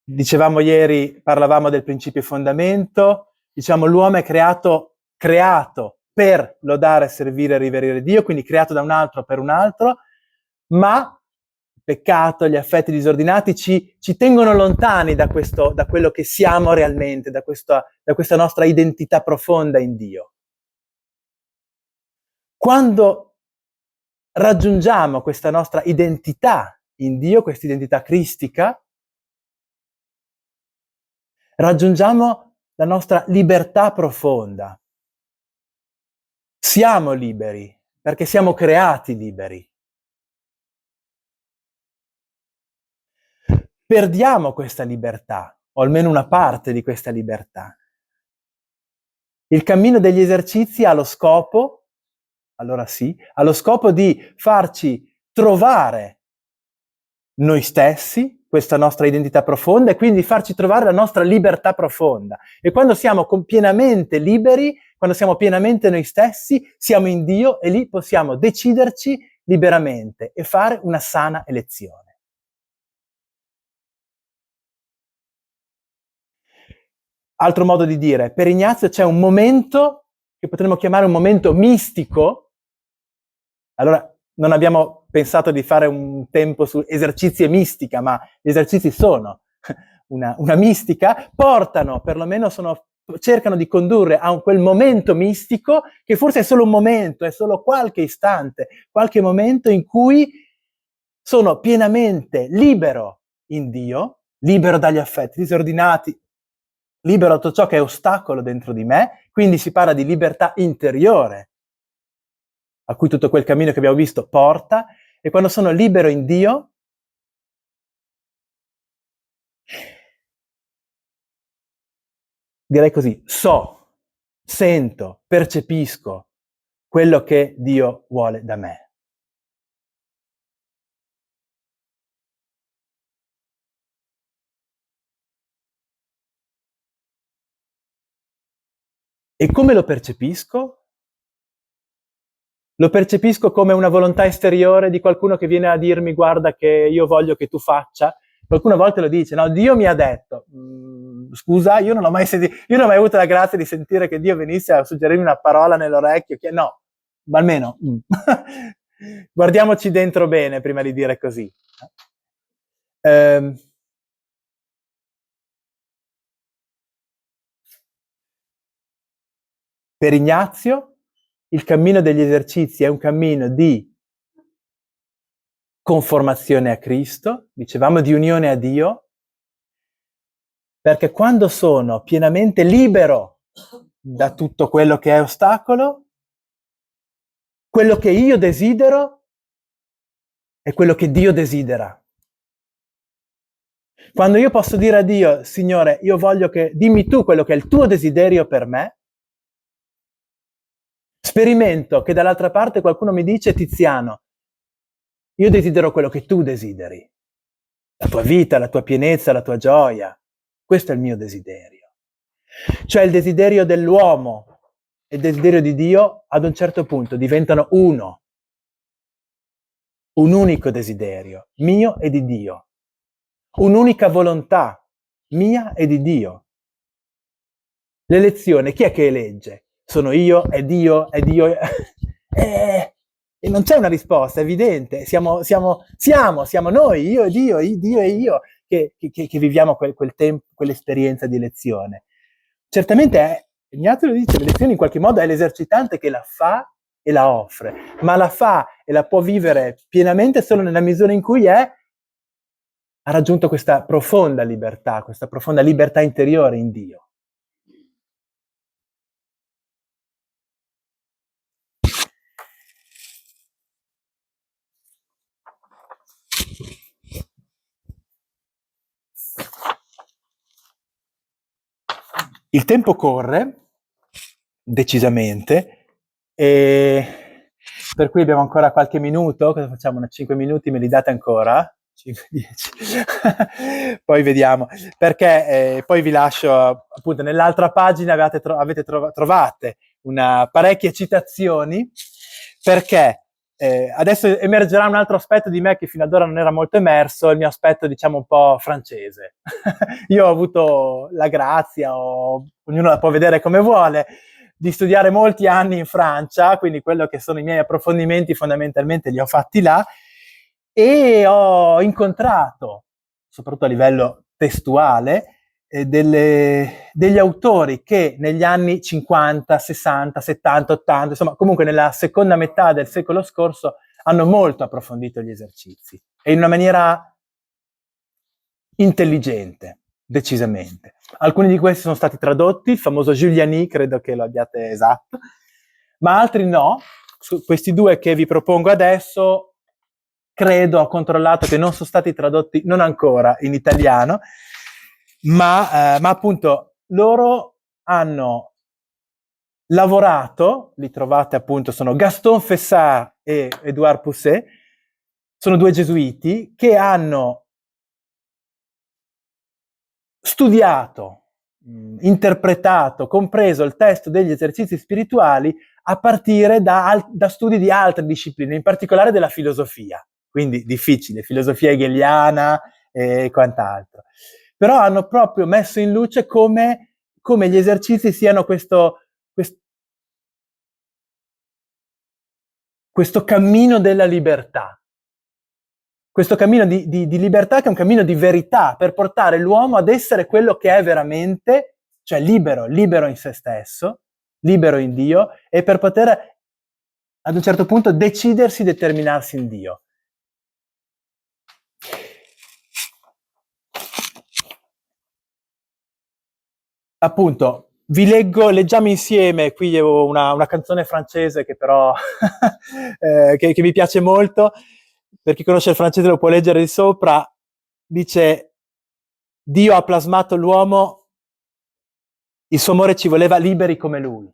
dicevamo ieri, parlavamo del principio fondamento, diciamo l'uomo è creato per lodare, servire e riverire Dio, quindi creato da un altro per un altro, ma il peccato, gli affetti disordinati ci tengono lontani da quello che siamo realmente, da questa nostra identità profonda in Dio. Quando raggiungiamo questa nostra identità in Dio, questa identità cristica, raggiungiamo la nostra libertà profonda. Siamo liberi, perché siamo creati liberi. Perdiamo questa libertà, o almeno una parte di questa libertà. Il cammino degli esercizi ha lo scopo, allora sì, ha lo scopo di farci trovare noi stessi, questa nostra identità profonda, e quindi farci trovare la nostra libertà profonda. E quando siamo pienamente liberi, quando siamo pienamente noi stessi, siamo in Dio e lì possiamo deciderci liberamente e fare una sana elezione. Altro modo di dire, per Ignazio c'è un momento che potremmo chiamare un momento mistico. Allora, non abbiamo pensato di fare un tempo su esercizi e mistica, ma gli esercizi sono una mistica, perlomeno cercano di condurre a quel momento mistico, che forse è solo un momento, è solo qualche istante, qualche momento in cui sono pienamente libero in Dio, libero dagli affetti disordinati, libero da tutto ciò che è ostacolo dentro di me, quindi si parla di libertà interiore, a cui tutto quel cammino che abbiamo visto porta, e quando sono libero in Dio, direi così, sento, percepisco quello che Dio vuole da me. E come lo percepisco? Lo percepisco come una volontà esteriore di qualcuno che viene a dirmi guarda che io voglio che tu faccia. Qualcuno a volte lo dice, no, Dio mi ha detto, scusa, io non ho mai sentito, io non ho mai avuto la grazia di sentire che Dio venisse a suggerirmi una parola nell'orecchio, che no, ma almeno guardiamoci dentro bene prima di dire così. Per Ignazio il cammino degli esercizi è un cammino di conformazione a Cristo, dicevamo di unione a Dio, perché quando sono pienamente libero da tutto quello che è ostacolo, quello che io desidero è quello che Dio desidera. Quando io posso dire a Dio, Signore, io voglio che dimmi tu quello che è il tuo desiderio per me, sperimento che dall'altra parte qualcuno mi dice, Tiziano, io desidero quello che tu desideri, la tua vita, la tua pienezza, la tua gioia. Questo è il mio desiderio. Cioè il desiderio dell'uomo e il desiderio di Dio ad un certo punto diventano uno, un unico desiderio, mio e di Dio, un'unica volontà, mia e di Dio. L'elezione, chi è che elegge? Sono io, è Dio, e non c'è una risposta, è evidente, siamo noi, io e Dio e io, che viviamo quel tempo, quell'esperienza di elezione. Certamente Ignazio lo dice, l'elezione in qualche modo è l'esercitante che la fa e la offre, ma la fa e la può vivere pienamente solo nella misura in cui ha raggiunto questa profonda libertà interiore in Dio. Il tempo corre, decisamente, e per cui abbiamo ancora qualche minuto. Cosa facciamo? 5 minuti me li date ancora? 5, 10. Poi vediamo, perché poi vi lascio, appunto, nell'altra pagina trovate parecchie citazioni, perché adesso emergerà un altro aspetto di me che fino ad ora non era molto emerso, il mio aspetto, diciamo, un po' francese. Io ho avuto la grazia, ognuno la può vedere come vuole, di studiare molti anni in Francia, quindi quello che sono i miei approfondimenti fondamentalmente li ho fatti là, e ho incontrato, soprattutto a livello testuale, degli autori che negli anni 50, 60, 70, 80, insomma comunque nella seconda metà del secolo scorso hanno molto approfondito gli esercizi e in una maniera intelligente, decisamente. Alcuni di questi sono stati tradotti, il famoso Giuliani, credo che lo abbiate esatto, ma altri no. Questi due che vi propongo adesso, credo, ho controllato che non sono stati tradotti, non ancora, in italiano, ma appunto loro hanno lavorato, li trovate appunto, sono Gaston Fessard e Edouard Pousset, sono due gesuiti che hanno studiato, interpretato, compreso il testo degli esercizi spirituali a partire da studi di altre discipline, in particolare della filosofia, quindi difficile, filosofia hegeliana e quant'altro. Però hanno proprio messo in luce come gli esercizi siano questo cammino della libertà. Questo cammino di libertà che è un cammino di verità per portare l'uomo ad essere quello che è veramente, cioè libero in se stesso, libero in Dio, e per poter ad un certo punto decidersi, determinarsi in Dio. Appunto, leggiamo insieme, qui ho una canzone francese che però che mi piace molto, per chi conosce il francese lo può leggere di sopra, dice: Dio ha plasmato l'uomo, il suo amore ci voleva liberi come lui.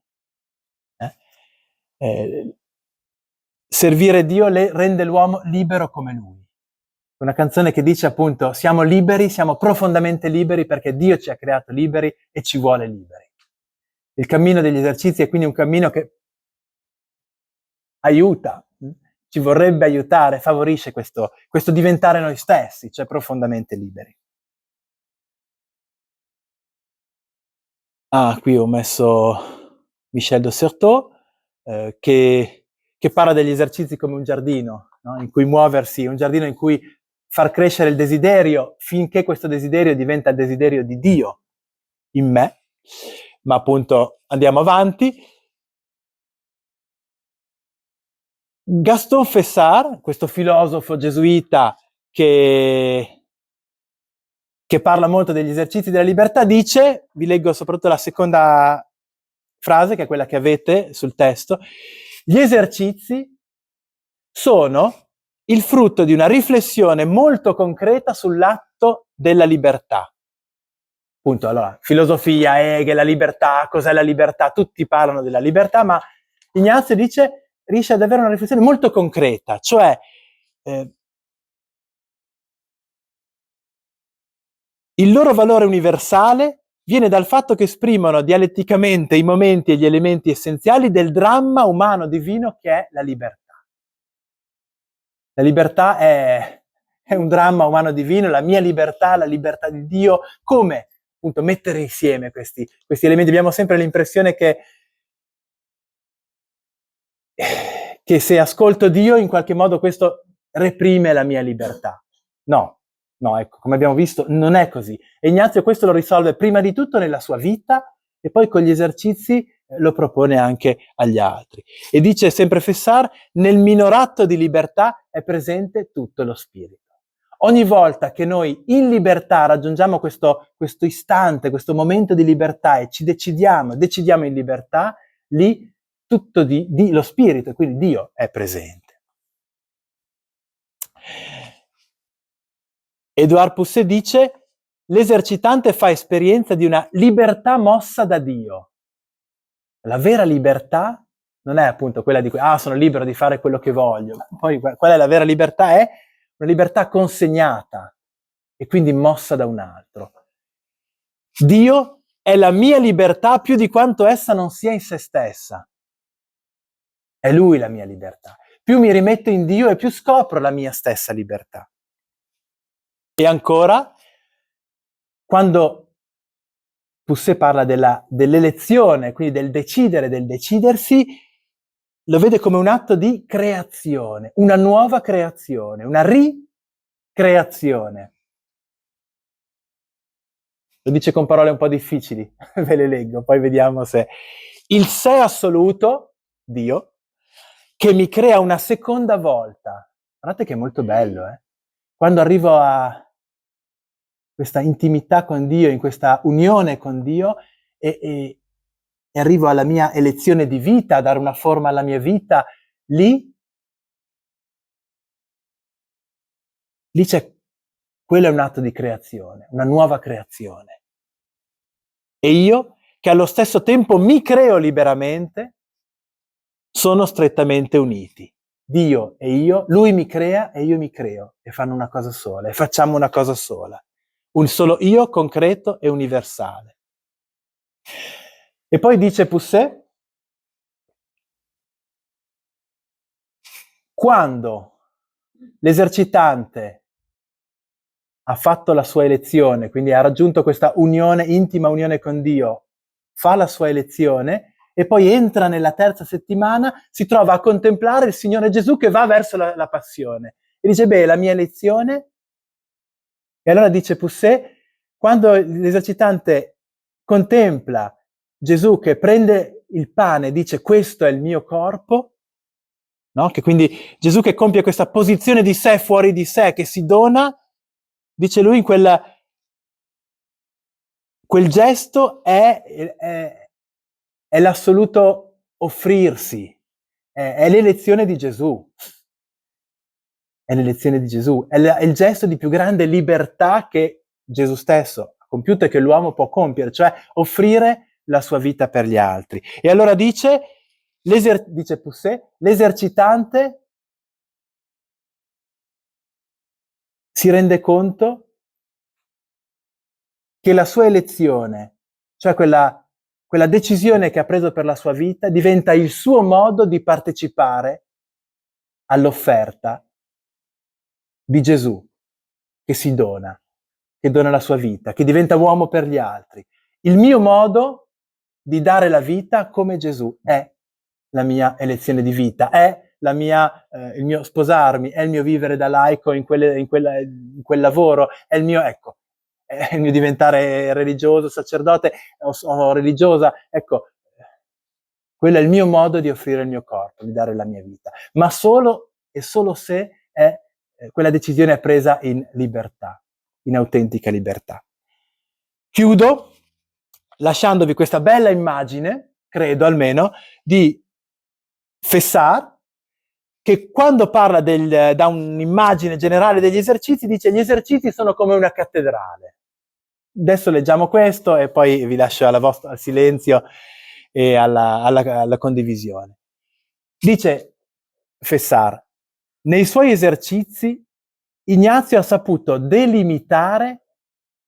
servire Dio rende l'uomo libero come Lui. Una canzone che dice appunto siamo liberi, siamo profondamente liberi perché Dio ci ha creato liberi e ci vuole liberi. Il cammino degli esercizi è quindi un cammino che aiuta, ci vorrebbe aiutare, favorisce questo diventare noi stessi, cioè profondamente liberi. Qui ho messo Michel de Certeau, che parla degli esercizi come un giardino, no? In cui muoversi, un giardino in cui far crescere il desiderio finché questo desiderio diventa il desiderio di Dio in me. Ma appunto andiamo avanti. Gaston Fessard, questo filosofo gesuita che parla molto degli esercizi della libertà, dice, vi leggo soprattutto la seconda frase, che è quella che avete sul testo, gli esercizi sono il frutto di una riflessione molto concreta sull'atto della libertà. Appunto, allora, filosofia, Hegel, la libertà, cos'è la libertà? Tutti parlano della libertà, ma Ignazio dice, riesce ad avere una riflessione molto concreta, cioè il loro valore universale viene dal fatto che esprimono dialetticamente i momenti e gli elementi essenziali del dramma umano divino che è la libertà. La libertà è un dramma umano divino, la mia libertà, la libertà di Dio. Come appunto mettere insieme questi elementi? Abbiamo sempre l'impressione che se ascolto Dio in qualche modo questo reprime la mia libertà. No, ecco, come abbiamo visto, non è così. E Ignazio questo lo risolve prima di tutto nella sua vita e poi con gli esercizi lo propone anche agli altri. E dice sempre Fessard, nel minor atto di libertà è presente tutto lo spirito. Ogni volta che noi in libertà raggiungiamo questo istante, questo momento di libertà e ci decidiamo in libertà, lì tutto di lo spirito, quindi Dio è presente. Edouard Pusset dice, l'esercitante fa esperienza di una libertà mossa da Dio. La vera libertà non è appunto quella di cui, sono libero di fare quello che voglio. Poi qual è la vera libertà? È una libertà consegnata e quindi mossa da un altro. Dio è la mia libertà più di quanto essa non sia in se stessa. È Lui la mia libertà. Più mi rimetto in Dio e più scopro la mia stessa libertà. E ancora, quando Pusset parla dell'elezione, quindi del decidere, del decidersi, lo vede come un atto di creazione, una nuova creazione, una ricreazione. Lo dice con parole un po' difficili, ve le leggo, poi vediamo se... Il sé assoluto, Dio, che mi crea una seconda volta. Guardate che è molto bello, Quando arrivo a questa intimità con Dio, in questa unione con Dio e arrivo alla mia elezione di vita, a dare una forma alla mia vita, lì c'è, quello è un atto di creazione, una nuova creazione. E io, che allo stesso tempo mi creo liberamente, sono strettamente uniti. Dio e io, Lui mi crea e io mi creo, e fanno una cosa sola, e facciamo una cosa sola. Un solo io concreto e universale. E poi dice Pusset, quando l'esercitante ha fatto la sua elezione, quindi ha raggiunto questa unione, intima unione con Dio, fa la sua elezione e poi entra nella terza settimana, si trova a contemplare il Signore Gesù che va verso la passione. E dice, la mia elezione... E allora dice Pusset, quando l'esercitante contempla Gesù che prende il pane e dice questo è il mio corpo, no? Che quindi Gesù che compie questa posizione di sé fuori di sé, che si dona, dice lui in quel gesto è l'assoluto offrirsi, è l'elezione di Gesù. È l'elezione di Gesù, è il gesto di più grande libertà che Gesù stesso ha compiuto e che l'uomo può compiere, cioè offrire la sua vita per gli altri. E allora dice, dice Pusset, l'esercitante si rende conto che la sua elezione, cioè quella decisione che ha preso per la sua vita, diventa il suo modo di partecipare all'offerta di Gesù, che si dona, che dona la sua vita, che diventa uomo per gli altri. Il mio modo di dare la vita come Gesù è la mia elezione di vita, è il mio sposarmi, è il mio vivere da laico in quel lavoro, è il mio diventare religioso, sacerdote o religiosa, ecco, quello è il mio modo di offrire il mio corpo, di dare la mia vita, ma solo e solo se quella decisione è presa in libertà, in autentica libertà. Chiudo lasciandovi questa bella immagine, credo almeno, di Fessard, che quando parla da un'immagine generale degli esercizi, dice: gli esercizi sono come una cattedrale. Adesso leggiamo questo e poi vi lascio al silenzio e alla condivisione. Dice Fessard: nei suoi esercizi Ignazio ha saputo delimitare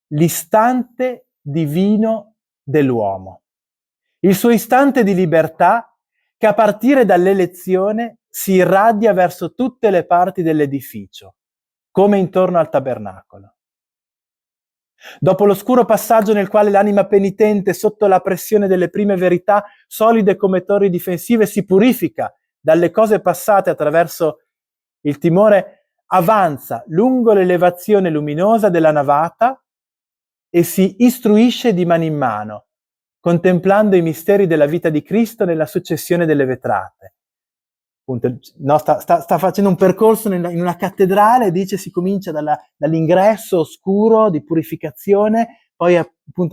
l'istante divino dell'uomo, il suo istante di libertà che a partire dall'elezione si irradia verso tutte le parti dell'edificio, come intorno al tabernacolo. Dopo l'oscuro passaggio nel quale l'anima penitente, sotto la pressione delle prime verità, solide come torri difensive, si purifica dalle cose passate attraverso il timore, avanza lungo l'elevazione luminosa della navata e si istruisce di mano in mano, contemplando i misteri della vita di Cristo nella successione delle vetrate. Appunto, no, sta facendo un percorso in una cattedrale, dice, si comincia dall'ingresso oscuro di purificazione, poi appunto